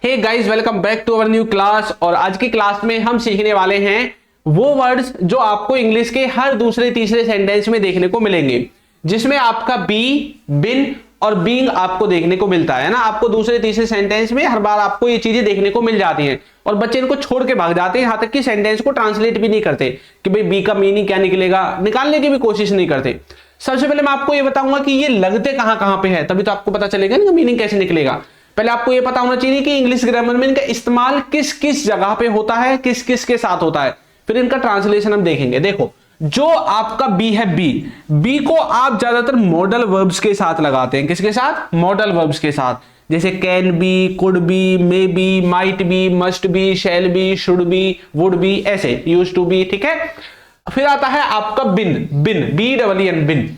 Hey guys, welcome back to our new class. और आज की क्लास में हम सीखने वाले हैं वो वर्ड्स जो आपको इंग्लिश के हर दूसरे तीसरे सेंटेंस में देखने को मिलेंगे, जिसमें आपका बी, बिन और बीइंग आपको देखने को मिलता है ना। आपको दूसरे तीसरे सेंटेंस में हर बार आपको ये चीजें देखने को मिल जाती हैं और बच्चे इनको छोड़ के भाग जाते हैं, यहां तक कि सेंटेंस को ट्रांसलेट भी नहीं करते कि भाई बी का मीनिंग क्या निकलेगा, निकालने की भी कोशिश नहीं करते। सबसे पहले मैं आपको ये बताऊंगा कि ये लगते कहां कहां पे है, तभी तो आपको पता चलेगा ना मीनिंग कैसे निकलेगा। पहले आपको ये पता होना चाहिए कि इंग्लिश ग्रामर में इनका इस्तेमाल किस किस जगह पे होता है, किस किस के साथ होता है, फिर इनका ट्रांसलेशन हम देखेंगे। देखो, जो आपका बी है, बी को आप ज्यादातर मॉडल वर्ब्स के साथ लगाते हैं। किसके साथ? मॉडल वर्ब्स के साथ, जैसे can be, could be, may be, might be, must be, shall be, should be, would be, ऐसे यूज टू बी। ठीक है। फिर आता है आपका बिन, बी डबल एन, बिन।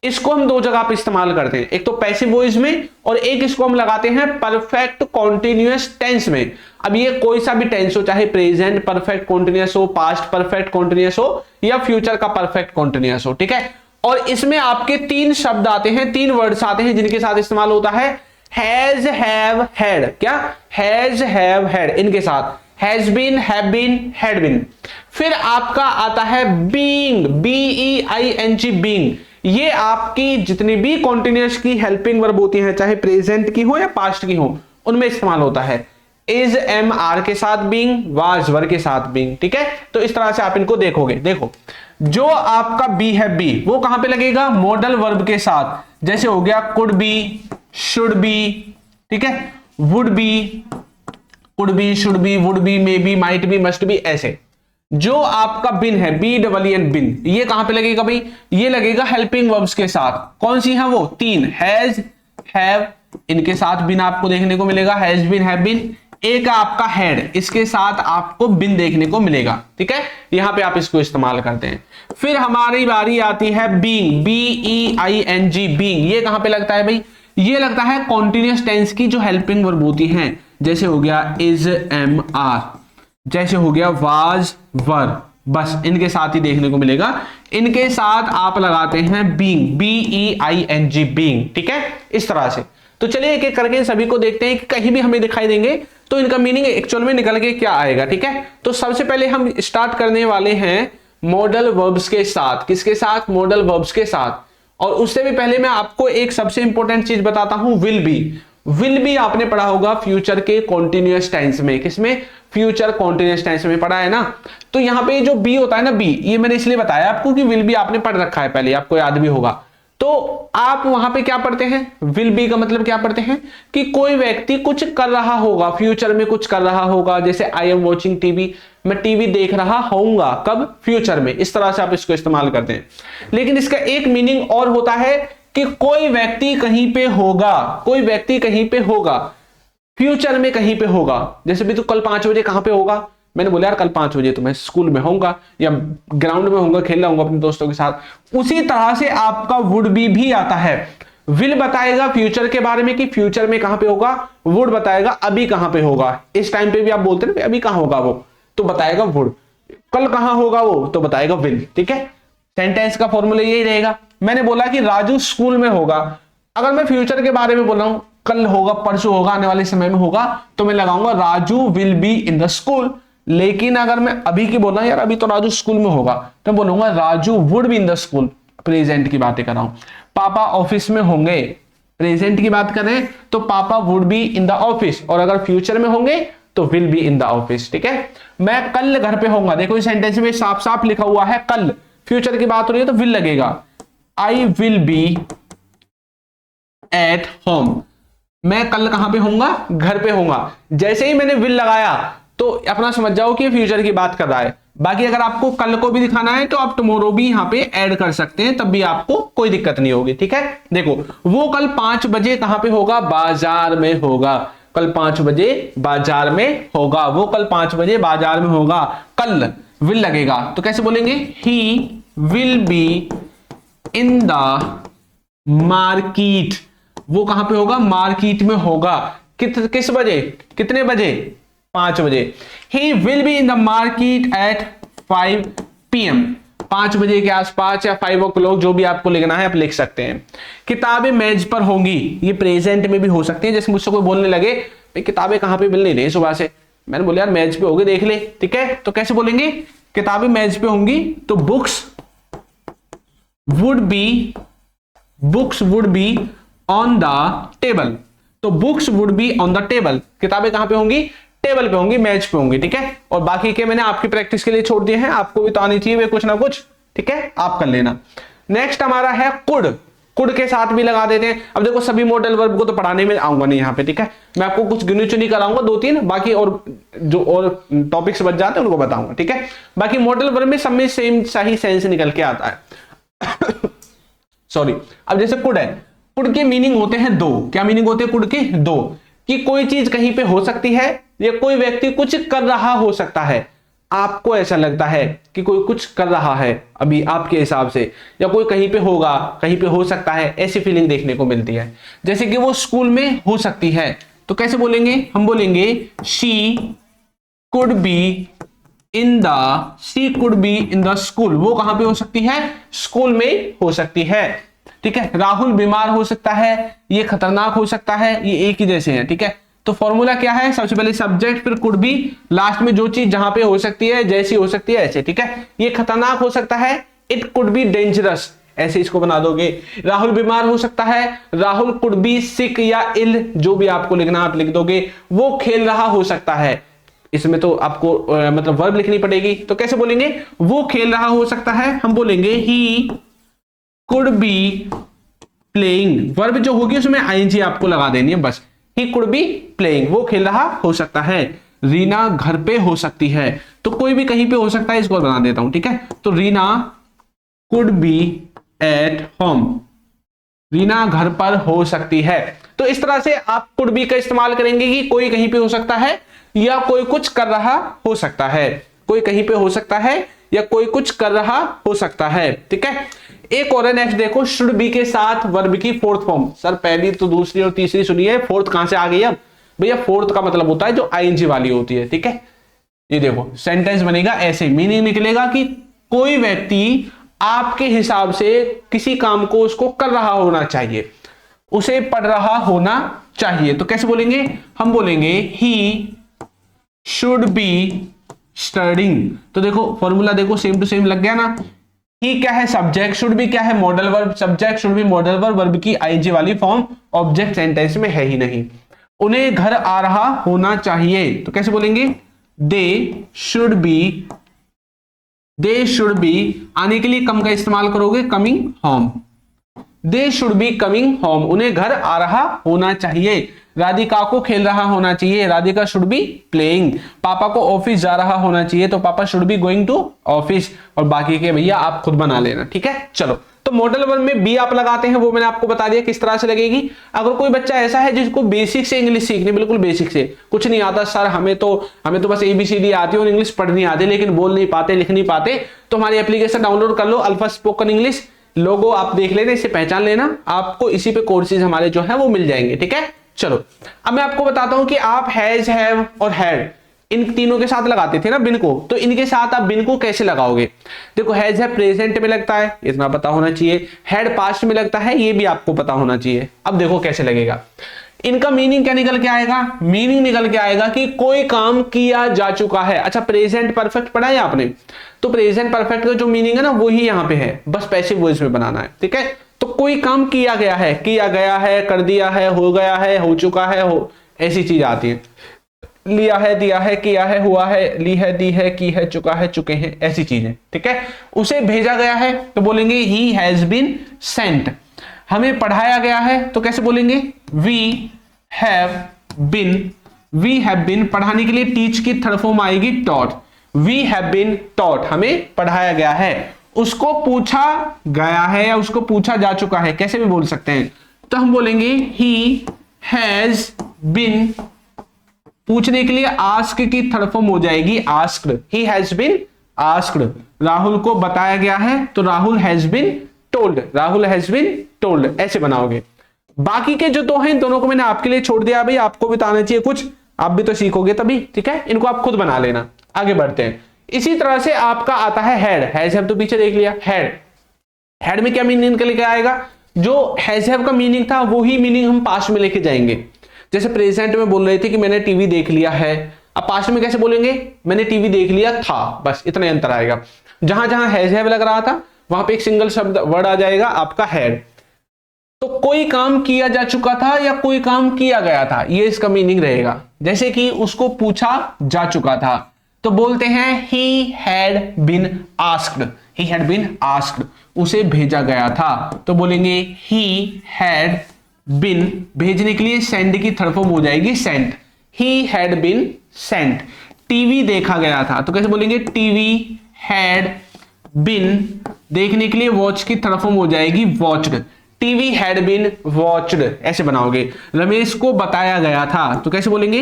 इसको हम दो जगह पे इस्तेमाल करते हैं, एक तो पैसिव वॉइस में और एक इसको हम लगाते हैं परफेक्ट कॉन्टिन्यूअस टेंस में। अब ये कोई सा भी टेंस हो, चाहे प्रेजेंट परफेक्ट कॉन्टिन्यूअस हो, पास्ट परफेक्ट कॉन्टिन्यूअस हो या फ्यूचर का परफेक्ट कॉन्टिन्यूअस हो। ठीक है। और इसमें आपके तीन शब्द आते हैं, तीन वर्ड्स आते हैं जिनके साथ इस्तेमाल होता है हैज, हैव, हैड। क्या? हैज, हैव, हैड, इनके साथ has been, have been, had been. फिर आपका आता है बीइंग, BEING, बीइंग। ये आपकी जितनी भी कॉन्टिन्यूअस की हेल्पिंग वर्ब होती हैं, चाहे प्रेजेंट की हो या पास्ट की हो, उनमें इस्तेमाल होता है। इज, एम, आर के साथ बीइंग, वाज, वर के साथ बीइंग। ठीक है। तो इस तरह से आप इनको देखोगे। देखो, जो आपका बी है, बी वो कहां पे लगेगा? मॉडल वर्ब के साथ, जैसे हो गया कुड बी, शुड बी। ठीक है। Would be, could be, should be, would be, may be, might be, must be, ऐसे। जो आपका बिन है, BEEN, बिन, ये कहां पे लगेगा भाई? ये लगेगा हेल्पिंग वर्ब्स के साथ। कौन सी है वो? तीन, हैज, हैव, इनके साथ बिन आपको देखने को मिलेगा, हैज बिन, हैव बिन। एक आपका हैड, इसके साथ आपको बिन देखने को मिलेगा। ठीक है। यहां पे आप इसको इस्तेमाल करते हैं। फिर हमारी बारी आती है बीइंग, BEING, बीइंग। ये कहां पे लगता है भाई? ये लगता है कॉन्टिन्यूअस टेंस की जो हेल्पिंग वर्ब होती हैं, जैसे हो गया इज, एम, आर, जैसे हो गया वाज, वर, बस इनके साथ ही देखने को मिलेगा। इनके साथ आप लगाते हैं बीइंग, BEING, बीइंग। ठीक है। इस तरह से तो चलिए एक एक करके सभी को देखते हैं कि कहीं भी हमें दिखाई देंगे तो इनका मीनिंग एक्चुअल में निकल के क्या आएगा। ठीक है। तो सबसे पहले हम स्टार्ट करने वाले हैं मॉडल वर्ब्स के साथ। किसके साथ? मॉडल वर्ब्स के साथ। और उससे भी पहले मैं आपको एक सबसे इंपॉर्टेंट चीज बताता हूं, विल बी। विल बी आपने पढ़ा होगा फ्यूचर के कॉन्टिन्यूअस टेंस में। किसमें? फ्यूचर कॉन्टिन्यूअस टेंस में पढ़ा है ना। तो यहां पे जो बी होता है ना, बी, ये मैंने इसलिए बताया आपको कि विल बी आपने पढ़ रखा है पहले, आपको याद भी होगा। तो आप वहां पे क्या पढ़ते हैं? विल बी का मतलब क्या पढ़ते हैं कि कोई व्यक्ति कुछ कर रहा होगा, फ्यूचर में कुछ कर रहा होगा। जैसे आई एम वॉचिंग टीवी, मैं टीवी देख रहा होऊंगा। कब? फ्यूचर में। इस तरह से आप इसको इस्तेमाल करते हैं। लेकिन इसका एक मीनिंग और होता है कि कोई व्यक्ति कहीं पे होगा, कोई व्यक्ति कहीं पे होगा, फ्यूचर में कहीं पे होगा। जैसे भी तो कल 5 बजे कहां पे होगा? मैंने बोला यार कल 5 बजे तो मैं स्कूल में होऊंगा या ग्राउंड में होऊंगा, खेल रहा हूंगा अपने दोस्तों के साथ। उसी तरह से आपका वुड बी भी आता है। विल बताएगा फ्यूचर के बारे में कि फ्यूचर में कहां पे होगा, वुड बताएगा अभी कहां पे होगा। इस टाइम पे भी आप बोलते हैं अभी कहां होगा वो, तो बताएगा वुड। कल कहां होगा वो, तो बताएगा विल। ठीक है। सेंटेंस का फॉर्मूला यही रहेगा। मैंने बोला कि राजू स्कूल में होगा, अगर मैं फ्यूचर के बारे में बोल रहा हूं, कल होगा, परसों होगा, आने वाले समय में होगा, तो मैं लगाऊंगा Raju will be in the school. लेकिन अगर मैं अभी की बोल रहा हूं, यार अभी तो राजू स्कूल में होगा, तो बोलूंगा Raju would be in the school. Present की बातें कर रहा हूं। पापा ऑफिस में होंगे, प्रेजेंट की बात करें तो पापा would be in the office, और अगर फ्यूचर में होंगे तो will be in the office. ठीक है। मैं कल घर पे होऊंगा, देखो इस सेंटेंस में साफ साफ लिखा हुआ है कल, फ्यूचर की बात हो रही है तो विल लगेगा। I will be at home, मैं कल कहां पे होऊंगा? घर पे होऊंगा। जैसे ही मैंने विल लगाया तो अपना समझ जाओ कि फ्यूचर की बात कर रहा है। बाकी अगर आपको कल को भी दिखाना है तो आप टुमारो भी यहां पे ऐड कर सकते हैं, तब भी आपको कोई दिक्कत नहीं होगी। ठीक है। देखो, वो कल 5 बजे कहां पे होगा? बाजार में होगा। कल 5 बजे बाजार में होगा, वो कल 5 बजे बाजार में होगा। कल विल लगेगा तो कैसे बोलेंगे? He will be in the market, वो कहां पे होगा? मार्केट में होगा। किस बजे? कितने बजे? 5 बजे। He will be in the market at 5 PM, 5 बजे के आसपास या 5 o'clock, जो भी आपको लिखना है आप लिख सकते हैं। किताबें मेज पर होंगी, ये प्रेजेंट में भी हो सकती है। जैसे मुझसे कोई बोलने लगे भाई किताबें कहाँ पे मिल नहीं रही सुबह से। मैंने बोला यार मेज पे होगी, देख ले। ठीक है, तो कैसे बोलेंगे, किताबें मेज पे होंगी तो books would be on the table. तो books would be on the table, किताबें कहां पे होंगी, टेबल पे होंगी, मेज पे होंगी। ठीक है, और बाकी के मैंने आपकी प्रैक्टिस के लिए छोड़ दिए हैं, आपको भी तो आनी चाहिए वे कुछ ना कुछ। ठीक है, आप कर लेना। नेक्स्ट हमारा है कुड। कुड के साथ भी लगा देते हैं। अब देखो सभी मॉडल वर्ब को तो पढ़ाने में आऊंगा नहीं यहाँ पे। ठीक है, मैं आपको कुछ गिनी चुनी कराऊंगा, 2-3, बाकी और जो और टॉपिक्स बच जाते हैं उनको बताऊंगा। ठीक है, बाकी मॉडल वर्ब में सब में सेम सही सेंस निकल के आता है। सॉरी, अब जैसे कुड है, कुड के मीनिंग होते हैं दो। क्या मीनिंग होते हैं कुड के, दो, कि कोई चीज कहीं पे हो सकती है या कोई व्यक्ति कुछ कर रहा हो सकता है। आपको ऐसा लगता है कि कोई कुछ कर रहा है अभी आपके हिसाब से, या कोई कहीं पे होगा, कहीं पे हो सकता है, ऐसी फीलिंग देखने को मिलती है। जैसे कि वो स्कूल में हो सकती है, तो कैसे बोलेंगे, हम बोलेंगे she could be in the school. वो कहां पे हो सकती है, स्कूल में हो सकती है। ठीक है, राहुल बीमार हो सकता है, ये खतरनाक हो सकता है, ये एक ही जैसे हैं। ठीक है, तो फॉर्मूला क्या है, सबसे पहले सब्जेक्ट, फिर कुड बी, लास्ट में जो चीज जहां पे हो सकती है, जैसी हो सकती है ऐसे। ठीक है, ये खतरनाक हो सकता है, इट कुड बी डेंजरस, ऐसे इसको बना दोगे। राहुल बीमार हो सकता है, राहुल कुड बी सिक या इल, जो भी आपको लिखना आप लिख दोगे। वो खेल रहा हो सकता है, इसमें तो आपको मतलब वर्ब लिखनी पड़ेगी, तो कैसे बोलेंगे, वो खेल रहा हो सकता है, हम बोलेंगे he could be playing. Verb जो होगी उसमें आईएनजी आपको लगा देनी है बस, ही कुड बी प्लेइंग, वो खेल रहा हो सकता है। रीना घर पे हो सकती है, तो कोई भी कहीं पे हो सकता है, इसको बना देता हूं। ठीक है, तो Reena could be at home, Reena घर पर हो सकती है। तो इस तरह से आप कुड बी का इस्तेमाल करेंगे कि कोई कहीं पे हो सकता है या कोई कुछ कर रहा हो सकता है, कोई कहीं पे हो सकता है या कोई कुछ कर रहा हो सकता है। ठीक है, एक और है नेक्स्ट देखो, शुड बी के साथ वर्ब की फोर्थ फॉर्म। सर पहली तो दूसरी और तीसरी सुनी है, फोर्थ कहां से आ गई अब भैया, फोर्थ का मतलब होता है जो आईएनजी वाली होती है। ठीक है, ये देखो सेंटेंस बनेगा ऐसे, मीनिंग निकलेगा कि कोई व्यक्ति आपके हिसाब से किसी काम को उसको कर रहा होना चाहिए, उसे पढ़ रहा होना चाहिए। तो कैसे बोलेंगे, हम बोलेंगे ही शुड बी स्टडिंग। तो देखो फॉर्मूला देखो सेम टू सेम लग गया ना। ही क्या है, सब्जेक्ट, शुड बी क्या है, modal verb, subject should be modal verb, verb की आईएनजी वाली फॉर्म ऑब्जेक्ट सेंटेंस में है ही नहीं। उन्हें घर आ रहा होना चाहिए, तो कैसे बोलेंगे, दे शुड बी, आने के लिए कम का इस्तेमाल करोगे, coming home, they should be coming home, उन्हें घर आ रहा होना चाहिए। राधिका को खेल रहा होना चाहिए, राधिका शुड बी प्लेइंग। पापा को ऑफिस जा रहा होना चाहिए, तो पापा should be going to office. और बाकी के भैया आप खुद बना लेना। ठीक है, चलो, तो मॉडल वर्ब में बी आप लगाते हैं, वो मैंने आपको बता दिया किस तरह से लगेगी। अगर कोई बच्चा ऐसा है जिसको बेसिक से इंग्लिश सीखनी, बिल्कुल बेसिक से कुछ नहीं आता, सर हमें तो बस ABCD आती है और इंग्लिश पढ़नी आती है, लेकिन बोल नहीं पाते, लिख नहीं पाते, तो हमारी एप्लीकेशन डाउनलोड कर लो, अल्फा स्पोकन इंग्लिश, लोगो आप देख लेना, इसे पहचान लेना, आपको इसी पे कोर्सेज हमारे जो है वो मिल जाएंगे। ठीक है, चलो अब मैं आपको बताता हूं कि आप हैज, हैव और हैड इन तीनों के साथ लगाते थे ना बिन को, तो इनके साथ आप बिन को कैसे लगाओगे। देखो हैज है प्रेजेंट में लगता है, इतना पता होना चाहिए, हैड पास्ट में लगता है, ये भी आपको पता होना चाहिए। अब देखो कैसे लगेगा, इनका मीनिंग क्या निकल के आएगा, मीनिंग निकल के आएगा कि कोई काम किया जा चुका है। अच्छा प्रेजेंट परफेक्ट पढ़ा है आपने, तो प्रेजेंट परफेक्ट का जो मीनिंग है ना वही यहाँ पे है, बस पैसिव वॉइस में बनाना है। ठीक है, तो कोई काम किया गया है, कर दिया है, हो गया है, हो चुका है, हो, ऐसी चीज आती है। लिया है, दिया है, किया है, हुआ है, ली है, दी है, की है, चुका है, चुके हैं, ऐसी चीजें। ठीक है, उसे भेजा गया है तो बोलेंगे ही हैज बीन सेंट। हमें पढ़ाया गया है तो कैसे बोलेंगे, वी हैव बीन, पढ़ाने के लिए टीच की थर्ड फॉर्म आएगी taught, we have been taught, हमें पढ़ाया गया है। उसको पूछा गया है या उसको पूछा जा चुका है, कैसे भी बोल सकते हैं, तो हम बोलेंगे ही हैज बीन, पूछने के लिए आस्क की थर्ड फॉर्म हो जाएगी asked, he has been asked. Rahul को बताया गया है तो Rahul has been told, Rahul has been told, ऐसे बनाओगे। बाकी के जो दो हैं दोनों को मैंने आपके लिए छोड़ दिया, भाई आपको भी तो आना चाहिए कुछ, आप भी तो सीखोगे तभी। ठीक है, इनको आप खुद बना लेना। आगे बढ़ते हैं, इसी तरह से आपका आता है हैड, हैज हैव तो पीछे देख लिया, हैड में क्या मीनिंग निकल के आएगा, जो हैज हैव का मीनिंग था वही मीनिंग हम पास्ट में लेके जाएंगे। जैसे प्रेजेंट में बोल रहे थे कि मैंने टीवी देख लिया है, अब पास्ट में कैसे बोलेंगे, मैंने टीवी देख लिया था, बस इतना अंतर आएगा। जहां जहां हैव लग रहा था वहां पे एक सिंगल शब्द वर्ड आ जाएगा आपका हैड। तो कोई काम किया जा चुका था या कोई काम किया गया था, ये इसका मीनिंग रहेगा। जैसे कि उसको पूछा जा चुका था तो बोलते हैं he had been asked, he had been asked, उसे भेजा गया था तो बोलेंगे ही हैड बीन, भेजने के लिए सेंड की थर्ड फॉर्म हो जाएगी sent, he had been sent. TV देखा गया था तो कैसे बोलेंगे, टीवी हैड बीन, देखने के लिए वॉच की थर्ड फॉर्म हो जाएगी watched, TV had been watched, ऐसे बनाओगे। रमेश को बताया गया था तो कैसे बोलेंगे,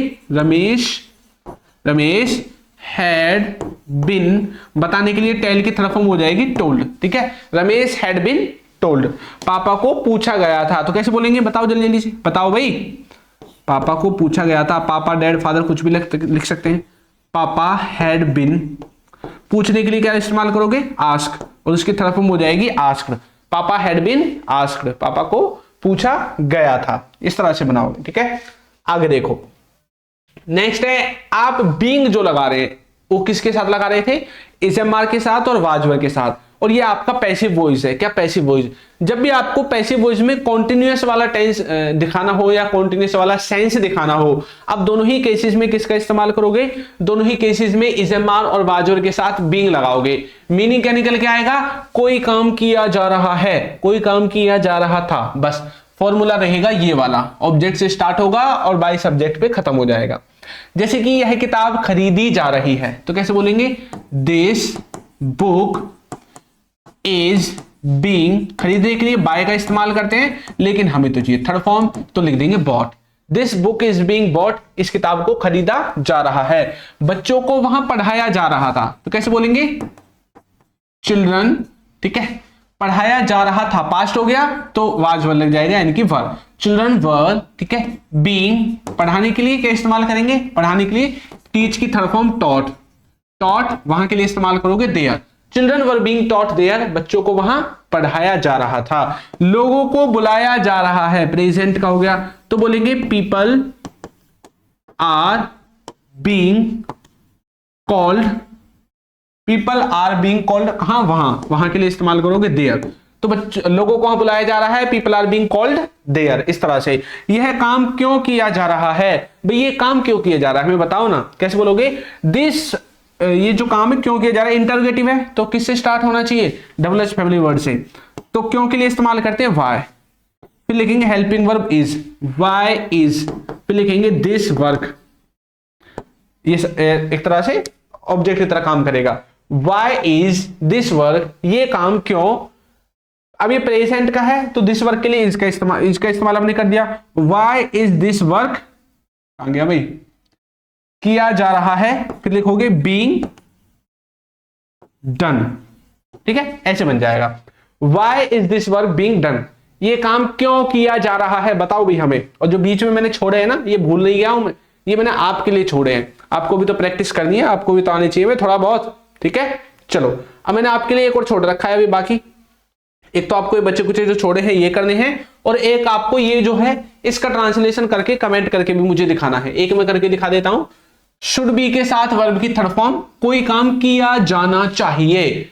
रमेश हैड बीन, बताने के लिए टेल की थर्ड फॉर्म हो जाएगी टोल्ड, ठीक है, रमेश हैड बीन टोल्ड। पापा को पूछा गया था तो कैसे बोलेंगे, बताओ जल्दी जल्दी से बताओ भाई, पापा को पूछा गया था, पापा डैड फादर कुछ भी लिख सकते हैं। पापा हैड बीन, पूछने के लिए क्या इस्तेमाल करोगे, आस्क, और उसकी थर्ड फॉर्म हो जाएगी आस्क्ड, पापा हैड बीन आस्क्ड, पापा को पूछा गया था, इस तरह से बनाओगे, ठीक है। आगे देखो, नेक्स्ट है आप बीइंग जो लगा रहे हैं वो किसके साथ लगा रहे थे, इजएमआर के साथ और वाजवर के साथ, और ये आपका पैसिव वॉइस है। क्या पैसिव वॉइस, जब भी आपको पैसिव वॉइस में कॉन्टिन्यूअस वाला टेंस दिखाना हो या कॉन्टिन्यूअस वाला सेंस दिखाना हो, आप दोनों ही केसेस में किसका इस्तेमाल करोगे, दोनों ही केसेस में इजएमआर और वाजवर के साथ बीइंग लगाओगे। मीनिंग क्या निकल के आएगा, कोई काम किया जा रहा है, कोई काम किया जा रहा था, बस फॉर्मूला रहेगा ये वाला, ऑब्जेक्ट से स्टार्ट होगा और बाय सब्जेक्ट पे खत्म हो जाएगा। जैसे कि यह किताब खरीदी जा रही है तो कैसे बोलेंगे, दिस बुक इज बीइंग, खरीदने के लिए बाय का इस्तेमाल करते हैं लेकिन हमें तो चाहिए थर्ड फॉर्म, तो लिख देंगे bought, this book is being bought, इस किताब को खरीदा जा रहा है। बच्चों को वहां पढ़ाया जा रहा था तो कैसे बोलेंगे, चिल्ड्रन, ठीक है, पढ़ाया जा रहा था पास्ट हो गया तो वाज वर लग जाएगा यानी कि वर, चिल्ड्रन वर, ठीक है, बीइंग, पढ़ाने के लिए क्या इस्तेमाल करेंगे, पढ़ाने के लिए टीच की थर्ड फॉर्म टॉट, टॉट वहां के लिए इस्तेमाल करोगे there, children were being taught there, बच्चों को वहां पढ़ाया जा रहा था। लोगों को बुलाया जा रहा है, प्रेजेंट का हो गया तो बोलेंगे people are being called, people are being called, कहां, वहां के लिए इस्तेमाल करोगे देयर, तो लोगों को वहां बुलाया जा रहा है, people are being called there. इस तरह से यह काम क्यों किया जा रहा है, भाई ये काम क्यों किया जा रहा है हमें बताओ ना, कैसे बोलोगे, दिस, ये जो काम है क्यों किया जा रहा है, इंटरोगेटिव है तो किससे स्टार्ट होना चाहिए, डबल एच फैमिली वर्ड से, तो क्यों के लिए इस्तेमाल करते हैं वाई, फिर लिखेंगे helping verb is, why is, फिर लिखेंगे दिस वर्क, ये एक तरह से ऑब्जेक्ट की तरह काम करेगा, वाई इज दिस वर्क, ये काम क्यों, अब ये प्रेजेंट का है तो दिस वर्क के लिए इसका इस्तेमाल हमने कर दिया, वाई इज दिस वर्क, आ गया भाई, किया जा रहा है, फिर लिखोगे बीइंग डन, ठीक है, ऐसे बन जाएगा, why is this work being done, ये काम क्यों किया जा रहा है बताओ भी हमें। और जो बीच में मैंने छोड़े हैं ना, ये भूल नहीं गया हूं मैं, ये मैंने आपके लिए छोड़े हैं, आपको भी तो प्रैक्टिस करनी है, आपको भी तो आनी चाहिए थोड़ा बहुत, ठीक है। चलो अब मैंने आपके लिए एक और छोड़ रखा है अभी बाकी, एक तो आपको ये बच्चे कुछ जो छोड़े हैं ये करने हैं, और एक आपको ये जो है इसका ट्रांसलेशन करके कमेंट करके भी मुझे दिखाना है। एक मैं करके दिखा देता हूं, शुड बी के साथ वर्ब की थर्ड फॉर्म, कोई काम किया जाना चाहिए,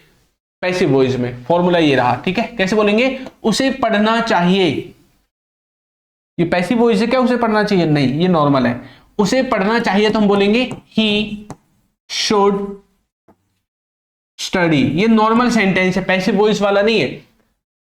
पैसिव वॉइस में फॉर्मूला ये रहा, ठीक है। कैसे बोलेंगे, उसे पढ़ना चाहिए, ये पैसिव वॉइस है क्या, उसे पढ़ना चाहिए, नहीं ये नॉर्मल है, उसे पढ़ना चाहिए तो हम बोलेंगे ही शुड स्टडी, ये नॉर्मल सेंटेंस है, पैसिव वॉइस वाला नहीं है।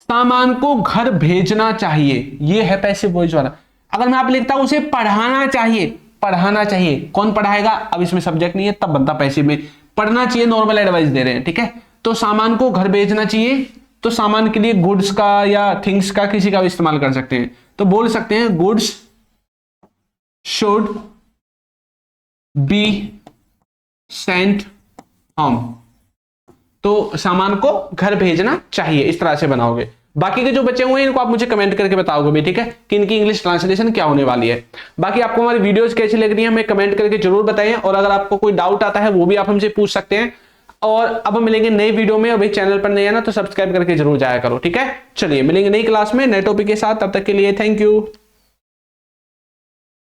सामान को घर भेजना चाहिए, ये है पैसिव वॉइस वाला। अगर मैं आप लिखता हूं उसे पढ़ाना चाहिए, पढ़ाना चाहिए, कौन पढ़ाएगा, अब इसमें सब्जेक्ट नहीं है तब बनता पैसिव में, पढ़ना चाहिए नॉर्मल एडवाइस दे रहे हैं, ठीक है। तो सामान को घर भेजना चाहिए, तो सामान के लिए गुड्स का या थिंग्स का किसी का भी इस्तेमाल कर सकते हैं, तो बोल सकते हैं goods should be sent home, तो सामान को घर भेजना चाहिए, इस तरह से बनाओगे। बाकी के जो बच्चे हुए हैं इनको आप मुझे कमेंट करके बताओगे भी, ठीक है, कि इनकी इंग्लिश ट्रांसलेशन क्या होने वाली है। बाकी आपको हमारी वीडियोस कैसी लग रही है हमें कमेंट करके जरूर बताएं, और अगर आपको कोई डाउट आता है वो भी आप हमसे पूछ सकते हैं। और अब हम मिलेंगे नई वीडियो में, अभी चैनल पर नए है ना तो सब्सक्राइब करके जरूर जाया करो, ठीक है। चलिए मिलेंगे नई क्लास में नए टॉपिक के साथ, तब तक के लिए थैंक यू।